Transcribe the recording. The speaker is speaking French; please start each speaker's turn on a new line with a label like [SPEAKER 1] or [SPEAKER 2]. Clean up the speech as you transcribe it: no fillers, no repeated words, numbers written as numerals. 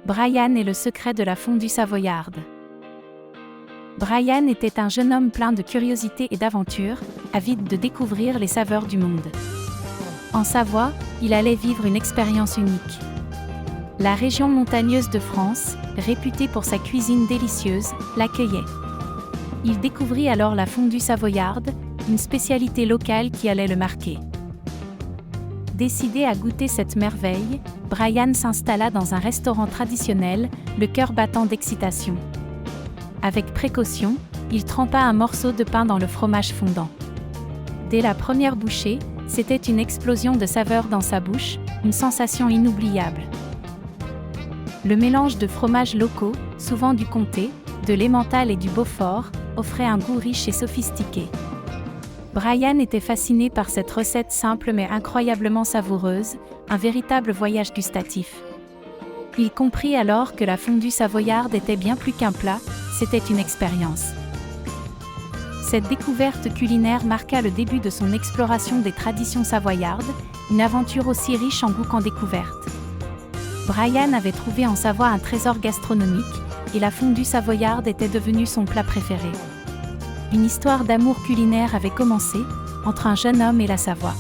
[SPEAKER 1] Brian et le secret de la fondue savoyarde. Brian était un jeune homme plein de curiosité et d'aventure, avide de découvrir les saveurs du monde. En Savoie, il allait vivre une expérience unique. La région montagneuse de France, réputée pour sa cuisine délicieuse, l'accueillait. Il découvrit alors la fondue savoyarde, une spécialité locale qui allait le marquer. Décidé à goûter cette merveille, Brian s'installa dans un restaurant traditionnel, le cœur battant d'excitation. Avec précaution, il trempa un morceau de pain dans le fromage fondant. Dès la première bouchée, c'était une explosion de saveurs dans sa bouche, une sensation inoubliable. Le mélange de fromages locaux, souvent du comté, de l'emmental et du Beaufort, offrait un goût riche et sophistiqué. Brian était fasciné par cette recette simple mais incroyablement savoureuse, un véritable voyage gustatif. Il comprit alors que la fondue savoyarde était bien plus qu'un plat, c'était une expérience. Cette découverte culinaire marqua le début de son exploration des traditions savoyardes, une aventure aussi riche en goût qu'en découvertes. Brian avait trouvé en Savoie un trésor gastronomique, et la fondue savoyarde était devenue son plat préféré. Une histoire d'amour culinaire avait commencé, entre un jeune homme et la Savoie.